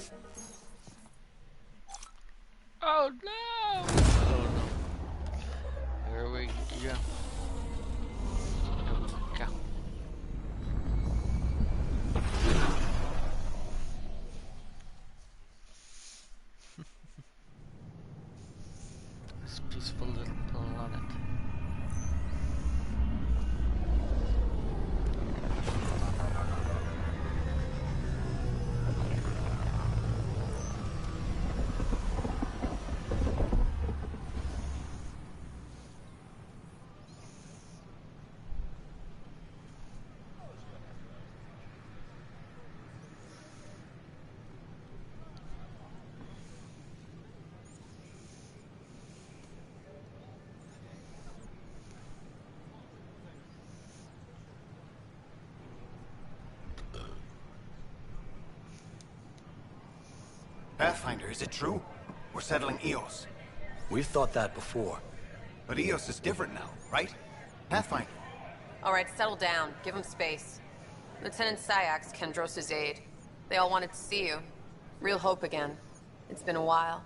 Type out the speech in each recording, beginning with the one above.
Oh no! Oh no. Here we go. Go. This peaceful little planet. Pathfinder, is it true? We're settling Eos. We've thought that before. But Eos is different now, right? Pathfinder. All right, settle down. Give him space. Lieutenant Syax, Kendros' aide. They all wanted to see you. Real hope again. It's been a while.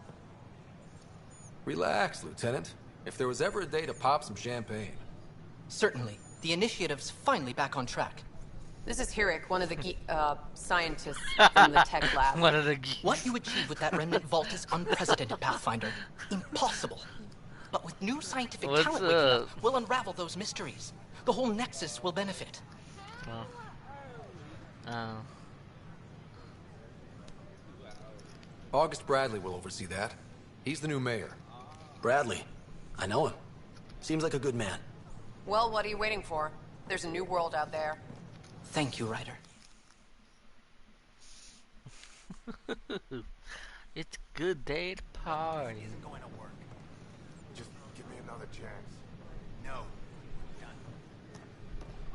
Relax, Lieutenant. If there was ever a day to pop some champagne. Certainly. The initiative's finally back on track. This is Hirik, one of the scientists from the tech lab. One of the geeks. What you achieved with that remnant vault is unprecedented, Pathfinder. Impossible. But with new scientific talent waking up, we'll unravel those mysteries. The whole Nexus will benefit. August Bradley will oversee that. He's the new mayor. Bradley. I know him. Seems like a good man. Well, what are you waiting for? There's a new world out there. Thank you, Ryder. It's a good day to party. Isn't going to work. Just give me another chance. No.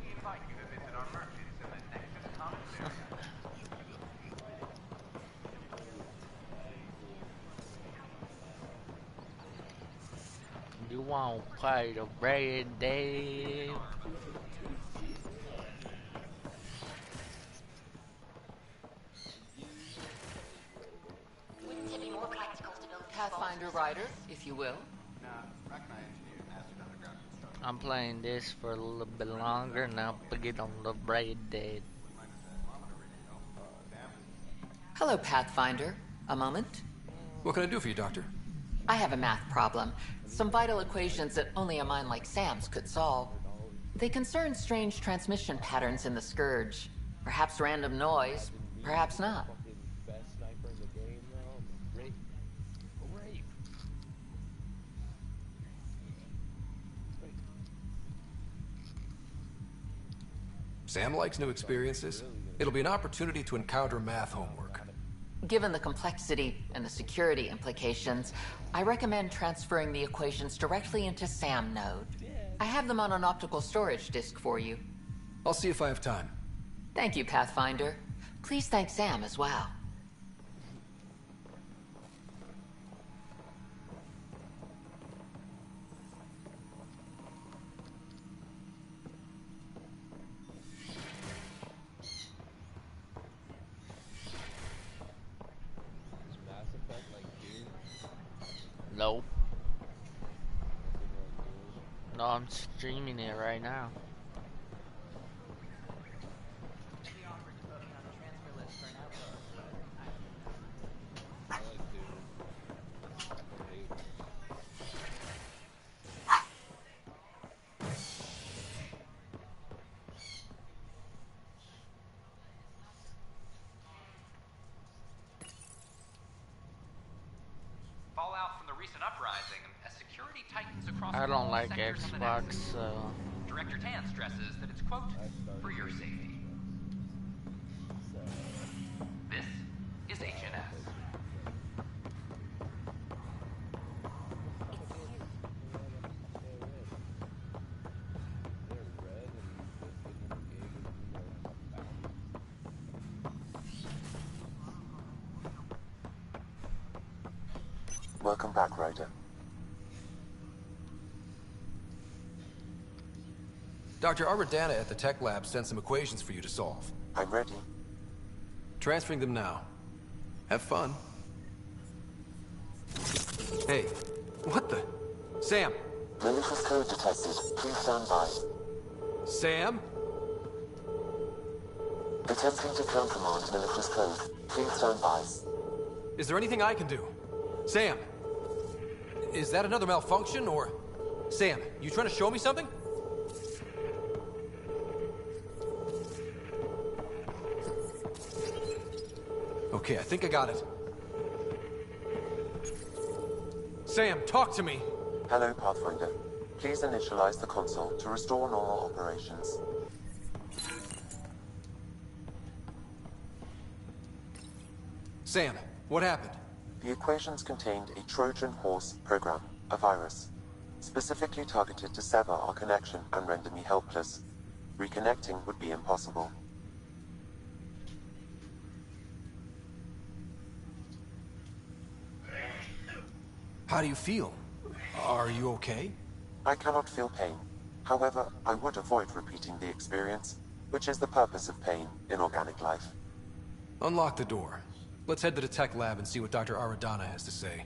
We invite you to visit our merchants in the Nexus Commons area. You won't play the rain day. Pathfinder Ryder, if you will. I'm playing this for a little bit longer now to get on the rain day. Hello, Pathfinder. A moment? What can I do for you, Doctor? I have a math problem. Some vital equations that only a mind like Sam's could solve. They concern strange transmission patterns in the Scourge. Perhaps random noise, perhaps not. Sam likes new experiences. It'll be an opportunity to encounter math homework. Given the complexity and the security implications, I recommend transferring the equations directly into SAM node. I have them on an optical storage disk for you. I'll see if I have time. Thank you, Pathfinder. Please thank Sam as well. Nope. No, I'm streaming it right now. Fallout from the recent uprising, as security tightens across I don't all like sectors of the Xbox, Nexus. so Director Tan stresses that it's, quote, for your safety. This is HNS. Welcome back, Ryder. Dr. Arbordana at the tech lab sent some equations for you to solve. I'm ready. Transferring them now. Have fun. Hey, what the? Sam! Malicious code detected. Please stand by. Sam? Attempting to countermand malicious code. Please stand by. Is there anything I can do? Sam! Is that another malfunction, or... Sam, you trying to show me something? Okay, I think I got it. Sam, talk to me! Hello, Pathfinder. Please initialize the console to restore normal operations. Sam, what happened? The equations contained a Trojan horse program, a virus, specifically targeted to sever our connection and render me helpless. Reconnecting would be impossible. How do you feel? Are you okay? I cannot feel pain. However, I would avoid repeating the experience, which is the purpose of pain in organic life. Unlock the door. Let's head to the tech lab and see what Dr. Aradana has to say.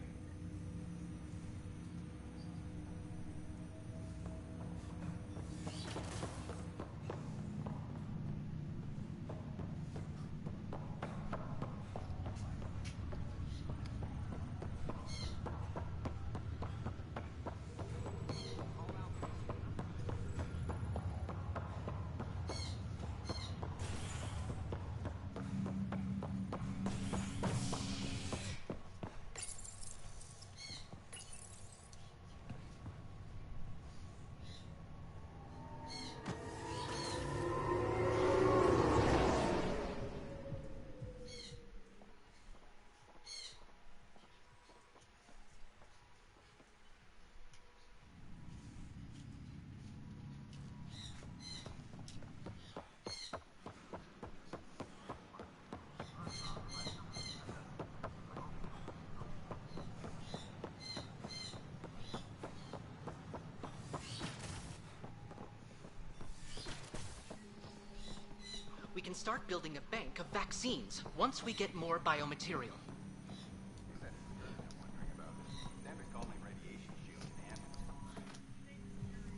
We can start building a bank of vaccines once we get more biomaterial.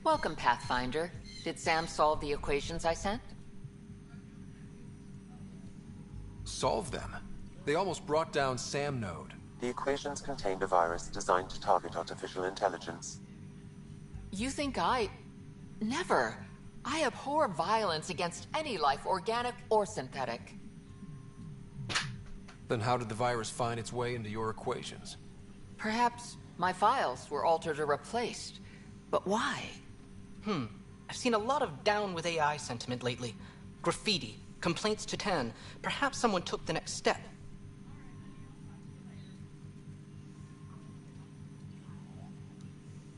Welcome, Pathfinder. Did Sam solve the equations I sent? Solve them? They almost brought down Sam Node. The equations contained a virus designed to target artificial intelligence. You think I... Never. I abhor violence against any life, organic or synthetic. Then how did the virus find its way into your equations? Perhaps my files were altered or replaced. But why? I've seen a lot of down with AI sentiment lately. Graffiti, complaints to 10. Perhaps someone took the next step.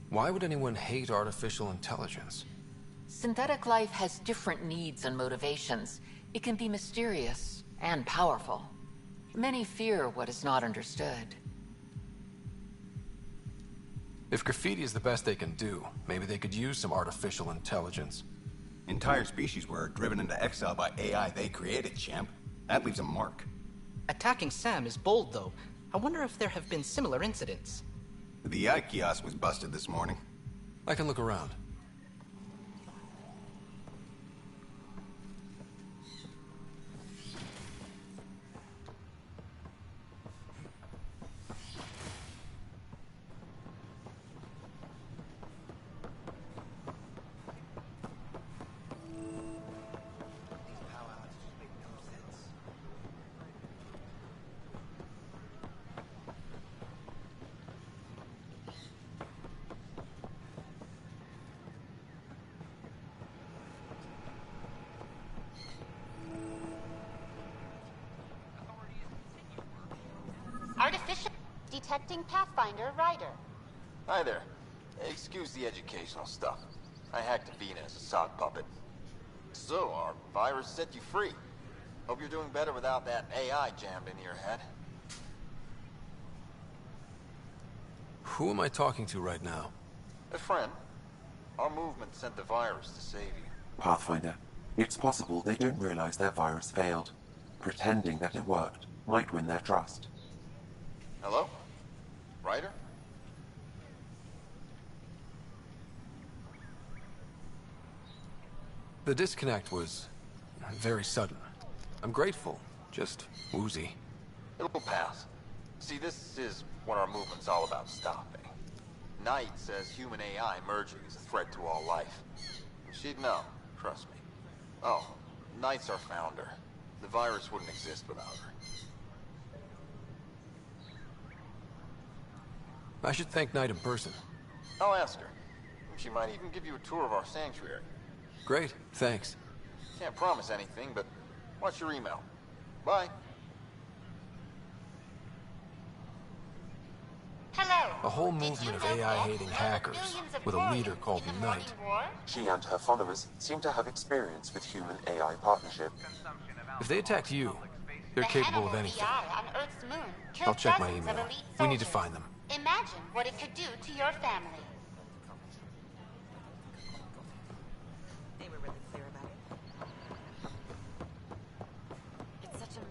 Why would anyone hate artificial intelligence? Synthetic life has different needs and motivations. It can be mysterious and powerful. Many fear what is not understood. If graffiti is the best they can do, maybe they could use some artificial intelligence. Entire species were driven into exile by AI they created, champ. That leaves a mark. Attacking Sam is bold, though. I wonder if there have been similar incidents. The AI kiosk was busted this morning. I can look around. Artificial detecting Pathfinder Rider. Hi there. Excuse the educational stuff. I hacked Avena as a sock puppet. So, our virus set you free. Hope you're doing better without that AI jammed into your head. Who am I talking to right now? A friend. Our movement sent the virus to save you. Pathfinder, it's possible they don't realize their virus failed. Pretending that it worked might win their trust. Hello? Ryder? The disconnect was very sudden. I'm grateful, just woozy. It'll pass. See, this is what our movement's all about stopping. Knight says human AI merging is a threat to all life. She'd know, trust me. Oh, Knight's our founder. The virus wouldn't exist without her. I should thank Knight in person. I'll ask her. She might even give you a tour of our sanctuary. Great, thanks. Can't promise anything, but watch your email. Bye. Hello. A whole movement of AI-hating hackers with a leader called Knight. She and her followers seem to have experience with human-AI partnership. If they attacked you, they're capable of anything. On Earth's moon killed I'll check my dozens of email. elite We need to soldiers. find them. Imagine what it could do to your family. They were really clear about it. It's such a mess.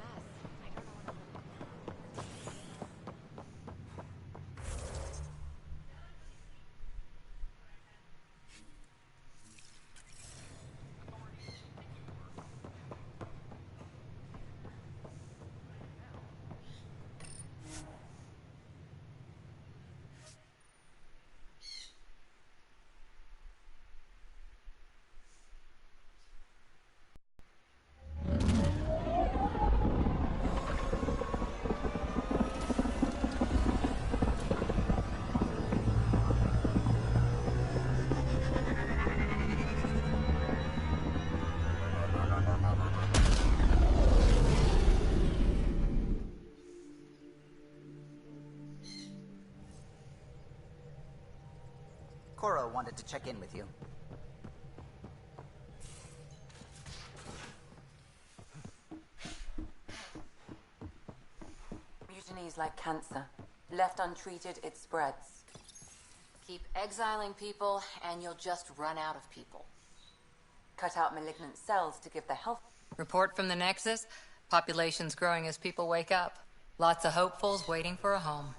I don't know what Cora wanted to check in with you. Mutiny's like cancer. Left untreated, it spreads. Keep exiling people, and you'll just run out of people. Cut out malignant cells to give the health... Report from the Nexus. Population's growing as people wake up. Lots of hopefuls waiting for a home.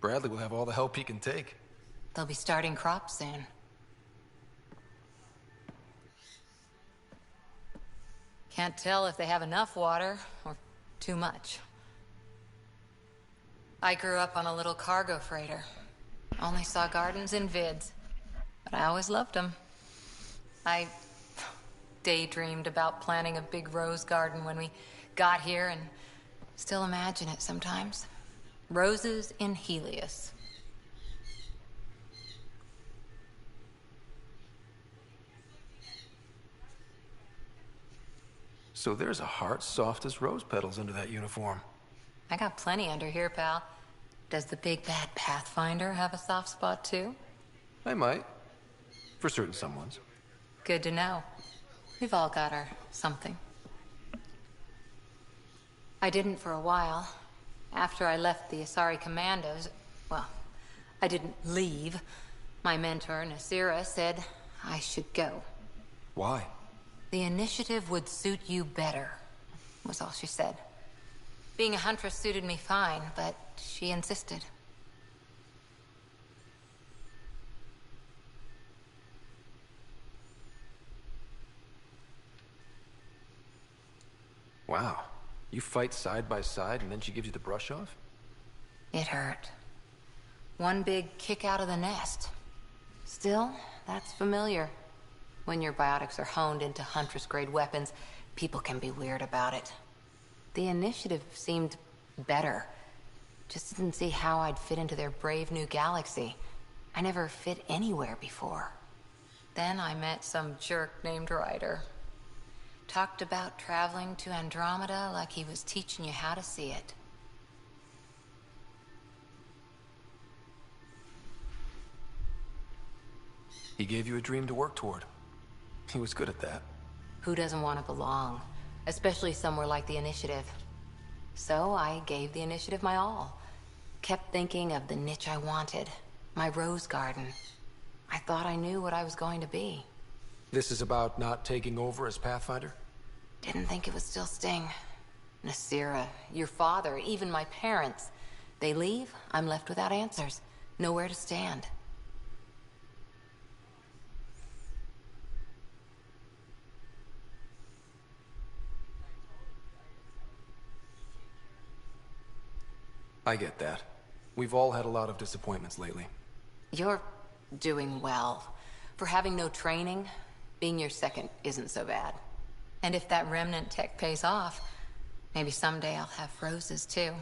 Bradley will have all the help he can take. They'll be starting crops soon. Can't tell if they have enough water or too much. I grew up on a little cargo freighter. Only saw gardens in vids, but I always loved them. I daydreamed about planting a big rose garden when we got here and still imagine it sometimes. Roses in Helios. So there's a heart soft as rose petals under that uniform. I got plenty under here, pal. Does the big bad Pathfinder have a soft spot too? I might. For certain someones. Good to know. We've all got our something. I didn't for a while. After I left the Asari Commandos, well, I didn't leave. My mentor, Nasira, said I should go. Why? The initiative would suit you better, was all she said. Being a huntress suited me fine, but she insisted. Wow. You fight side by side and then she gives you the brush off? It hurt. One big kick out of the nest. Still, that's familiar. When your biotics are honed into Huntress-grade weapons, people can be weird about it. The initiative seemed better. Just didn't see how I'd fit into their brave new galaxy. I never fit anywhere before. Then I met some jerk named Ryder. Talked about traveling to Andromeda like he was teaching you how to see it. He gave you a dream to work toward. He was good at that. Who doesn't want to belong? Especially somewhere like the Initiative. So I gave the Initiative my all. Kept thinking of the niche I wanted. My rose garden. I thought I knew what I was going to be. This is about not taking over as Pathfinder? Didn't think it would still sting. Nasira, your father, even my parents. They leave, I'm left without answers. Nowhere to stand. I get that. We've all had a lot of disappointments lately. You're doing well. For having no training, being your second isn't so bad. And if that remnant tech pays off, maybe someday I'll have roses too.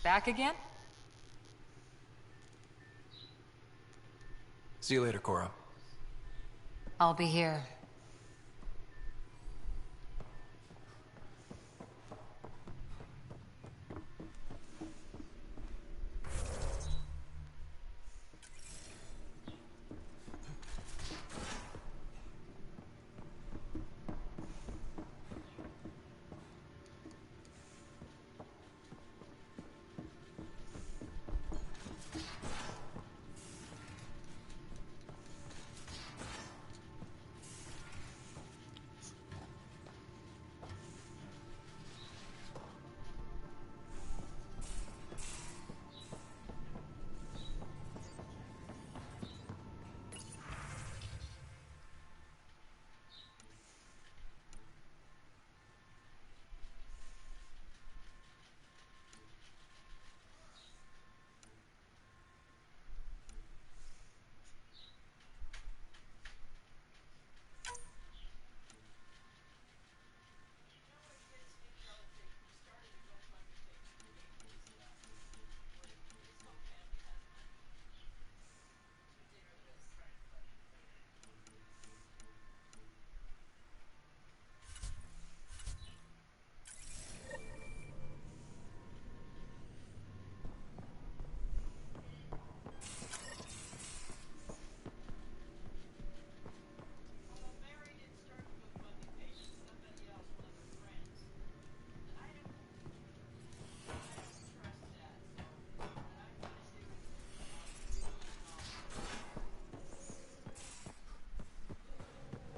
Back again? See you later, Cora. I'll be here.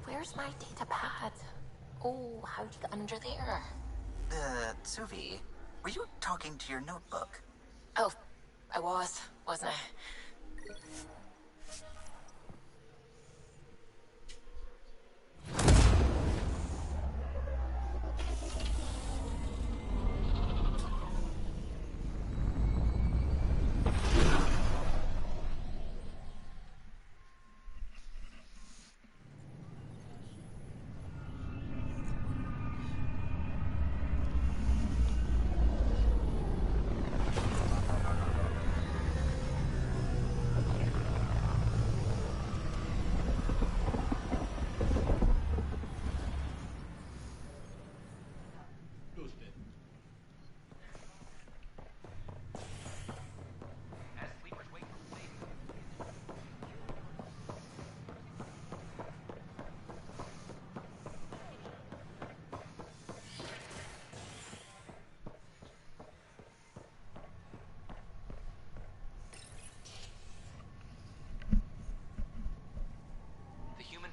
Where's my data pad? Oh, how'd you get under there? Suvi, were you talking to your notebook? Oh, I wasn't I?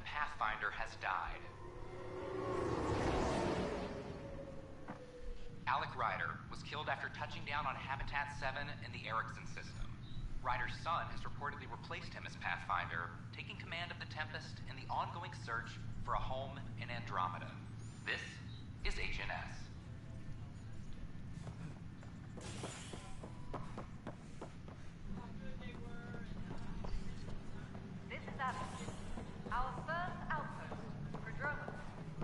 Pathfinder has died. Alec Ryder was killed after touching down on Habitat 7 in the Erickson system. Ryder's son has reportedly replaced him as Pathfinder, taking command of the Tempest in the ongoing search for a home in Andromeda. This is HNS. This is Alex. Our first outpost, Andromeda,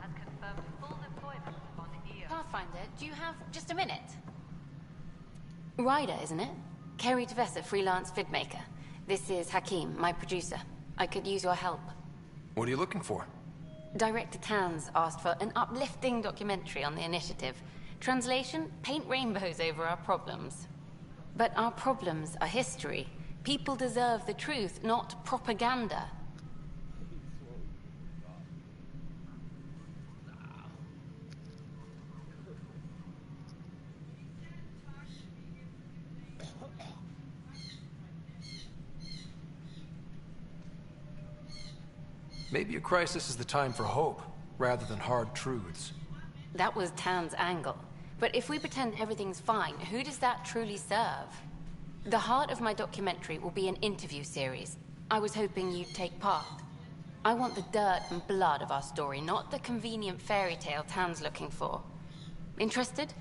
has confirmed full deployment on EO. Pathfinder, do you have just a minute? Ryder, isn't it? Kerry Tvessa, freelance vidmaker. This is Hakim, my producer. I could use your help. What are you looking for? Director Tans asked for an uplifting documentary on the initiative. Translation, paint rainbows over our problems. But our problems are history. People deserve the truth, not propaganda. Maybe a crisis is the time for hope, rather than hard truths. That was Tan's angle. But if we pretend everything's fine, who does that truly serve? The heart of my documentary will be an interview series. I was hoping you'd take part. I want the dirt and blood of our story, not the convenient fairy tale Tan's looking for. Interested?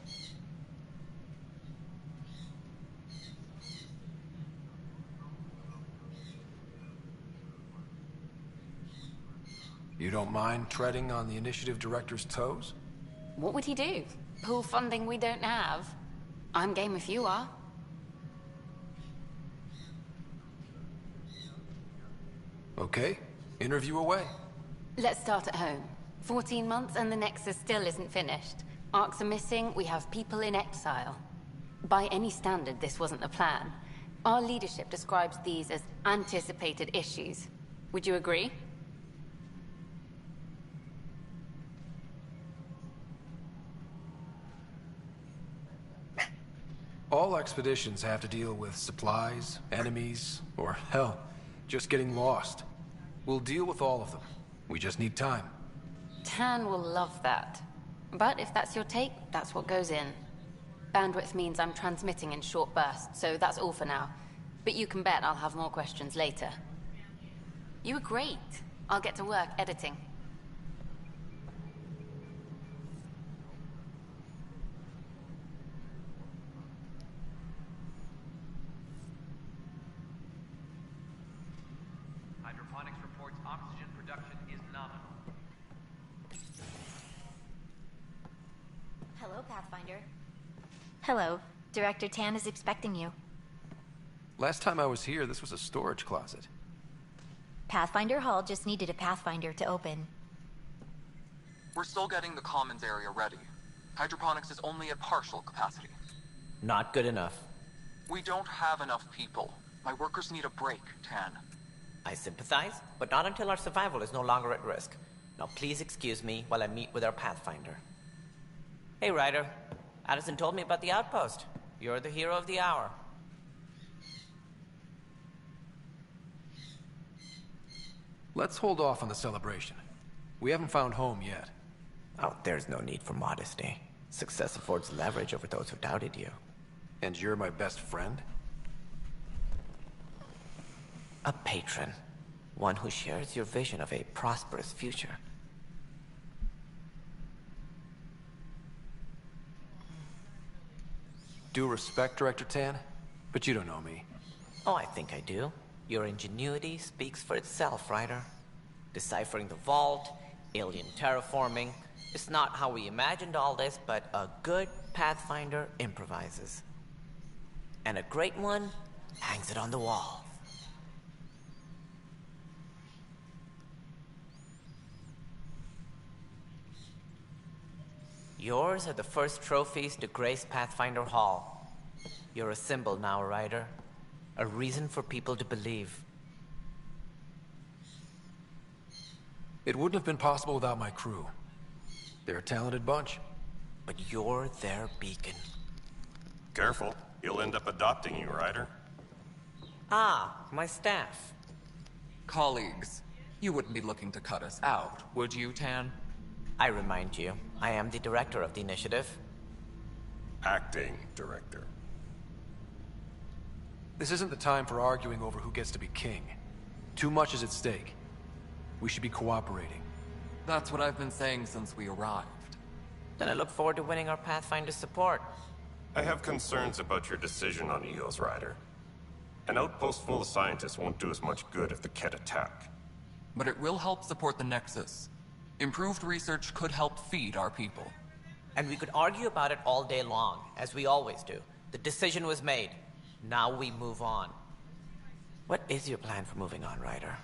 You don't mind treading on the initiative director's toes? What would he do? Pool funding we don't have? I'm game if you are. Okay, interview away. Let's start at home. 14 months and the Nexus still isn't finished. Arcs are missing, we have people in exile. By any standard, this wasn't the plan. Our leadership describes these as anticipated issues. Would you agree? All expeditions have to deal with supplies, enemies, or hell, just getting lost. We'll deal with all of them. We just need time. Tan will love that. But if that's your take, that's what goes in. Bandwidth means I'm transmitting in short bursts, so that's all for now. But you can bet I'll have more questions later. You were great. I'll get to work editing. Hydroponics reports oxygen production is nominal. Hello, Pathfinder. Hello. Director Tan is expecting you. Last time I was here, this was a storage closet. Pathfinder Hall just needed a Pathfinder to open. We're still getting the commons area ready. Hydroponics is only at partial capacity. Not good enough. We don't have enough people. My workers need a break, Tan. I sympathize, but not until our survival is no longer at risk. Now please excuse me while I meet with our Pathfinder. Hey, Ryder. Addison told me about the outpost. You're the hero of the hour. Let's hold off on the celebration. We haven't found home yet. Oh, there's no need for modesty. Success affords leverage over those who doubted you. And you're my best friend? A patron. One who shares your vision of a prosperous future. Due respect, Director Tan, but you don't know me. Oh, I think I do. Your ingenuity speaks for itself, Ryder. Deciphering the vault, alien terraforming. It's not how we imagined all this, but a good Pathfinder improvises. And a great one hangs it on the wall. Yours are the first trophies to grace Pathfinder Hall. You're a symbol now, Ryder. A reason for people to believe. It wouldn't have been possible without my crew. They're a talented bunch. But you're their beacon. Careful. He'll end up adopting you, Ryder. Ah, my staff. Colleagues, you wouldn't be looking to cut us out, would you, Tan? I remind you, I am the director of the initiative. Acting director. This isn't the time for arguing over who gets to be king. Too much is at stake. We should be cooperating. That's what I've been saying since we arrived. Then I look forward to winning our Pathfinder support. I have concerns about your decision on EOS, Ryder. An outpost full of scientists won't do as much good if the Kett attack. But it will help support the Nexus. Improved research could help feed our people. And we could argue about it all day long, as we always do. The decision was made. Now we move on. What is your plan for moving on, Ryder?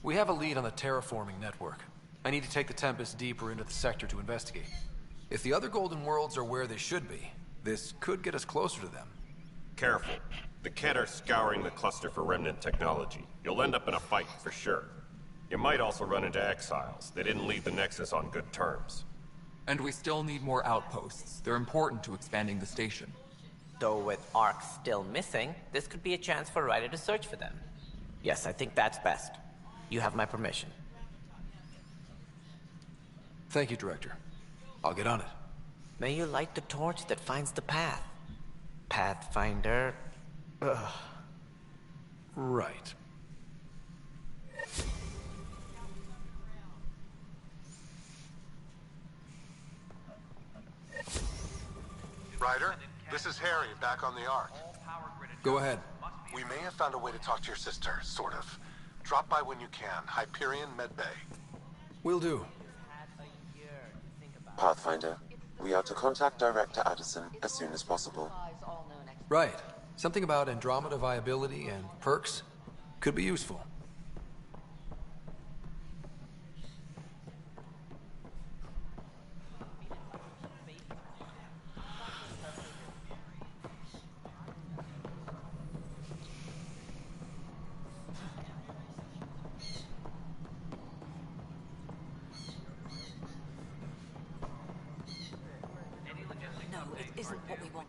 We have a lead on the terraforming network. I need to take the Tempest deeper into the sector to investigate. If the other Golden Worlds are where they should be, this could get us closer to them. Careful. The Kett are scouring the cluster for remnant technology. You'll end up in a fight, for sure. You might also run into exiles. They didn't leave the Nexus on good terms. And we still need more outposts. They're important to expanding the station. Though with Arcs still missing, this could be a chance for Ryder to search for them. Yes, I think that's best. You have my permission. Thank you, Director. I'll get on it. May you light the torch that finds the path. Pathfinder. Ugh. Right. Ryder, this is Harry, back on the Ark. Go ahead. We may have found a way to talk to your sister, sort of. Drop by when you can. Hyperion Medbay. Will do. Pathfinder, we are to contact Director Addison as soon as possible. Right. Something about Andromeda viability and perks could be useful. No, it isn't what we want.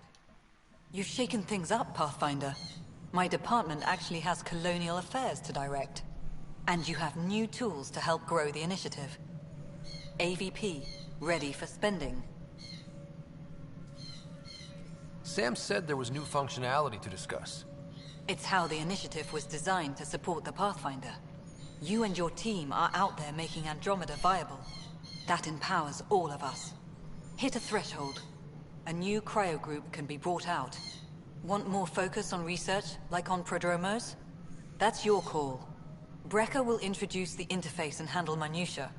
You've shaken things up, Pathfinder. My department actually has colonial affairs to direct. And you have new tools to help grow the initiative. AVP, ready for spending. Sam said there was new functionality to discuss. It's how the initiative was designed to support the Pathfinder. You and your team are out there making Andromeda viable. That empowers all of us. Hit a threshold. A new cryo group can be brought out. Want more focus on research, like on prodromos? That's your call. Brecker will introduce the interface and handle minutiae.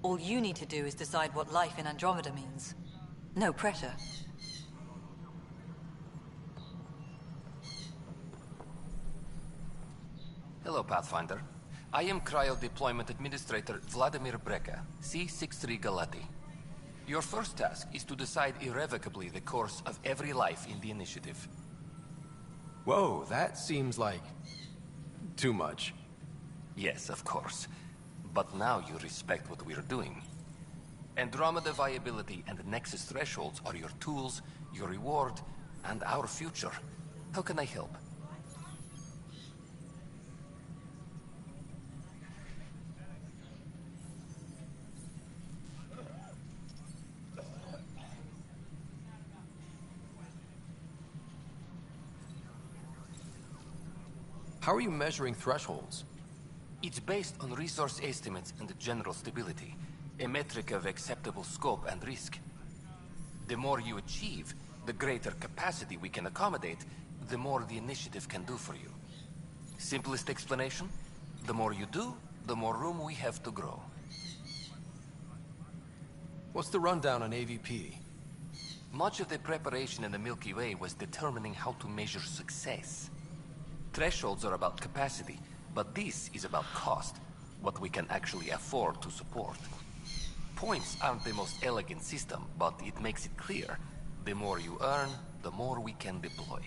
All you need to do is decide what life in Andromeda means. No pressure. Hello, Pathfinder. I am Cryo Deployment Administrator Vladimir Brecker, C-63 Galati. Your first task is to decide irrevocably the course of every life in the initiative. Whoa, that seems like too much. Yes, of course. But now you respect what we're doing. Andromeda viability and Nexus thresholds are your tools, your reward, and our future. How can I help? How are you measuring thresholds? It's based on resource estimates and general stability, a metric of acceptable scope and risk. The more you achieve, the greater capacity we can accommodate, the more the initiative can do for you. Simplest explanation? The more you do, the more room we have to grow. What's the rundown on AVP? Much of the preparation in the Milky Way was determining how to measure success. Thresholds are about capacity, but this is about cost, what we can actually afford to support. Points aren't the most elegant system, but it makes it clear. The more you earn, the more we can deploy.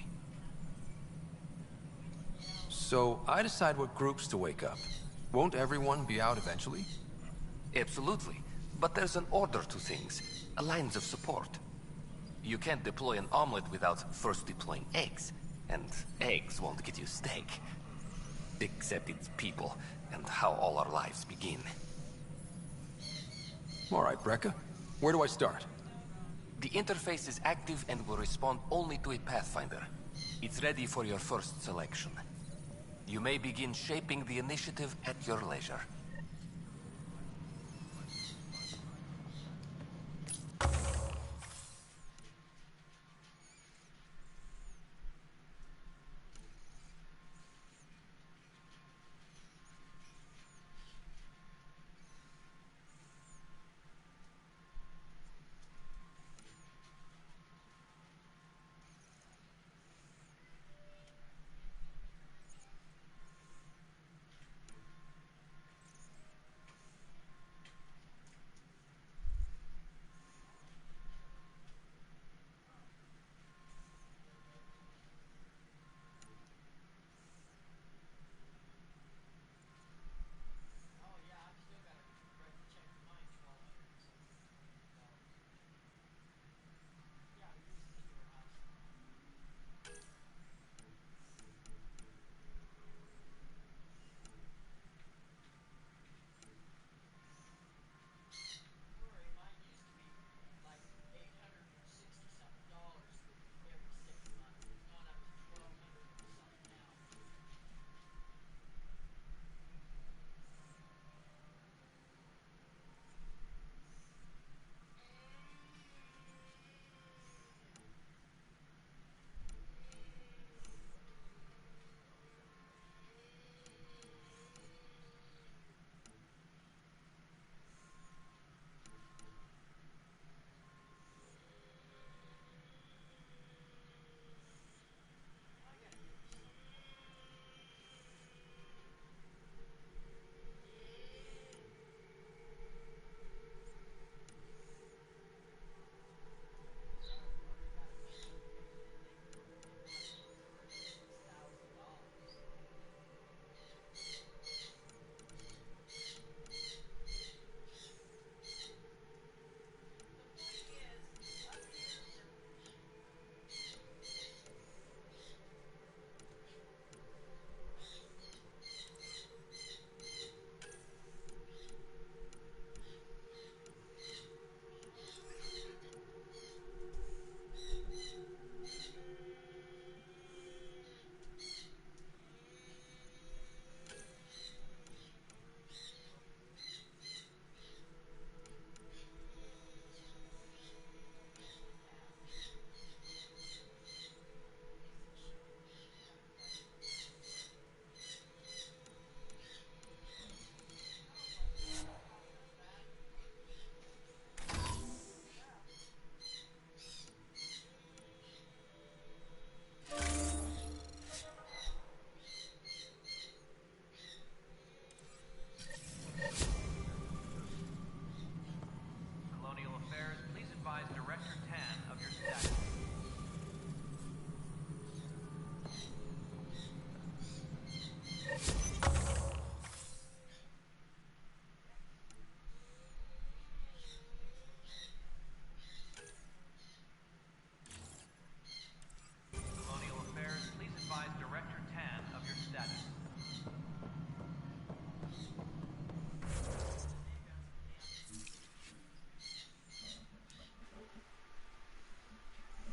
So I decide what groups to wake up. Won't everyone be out eventually? Absolutely. But there's an order to things, a lines of support. You can't deploy an omelet without first deploying eggs. And eggs won't get you steak. Except it's people, and how all our lives begin. All right, Brecker. Where do I start? The interface is active and will respond only to a Pathfinder. It's ready for your first selection. You may begin shaping the initiative at your leisure.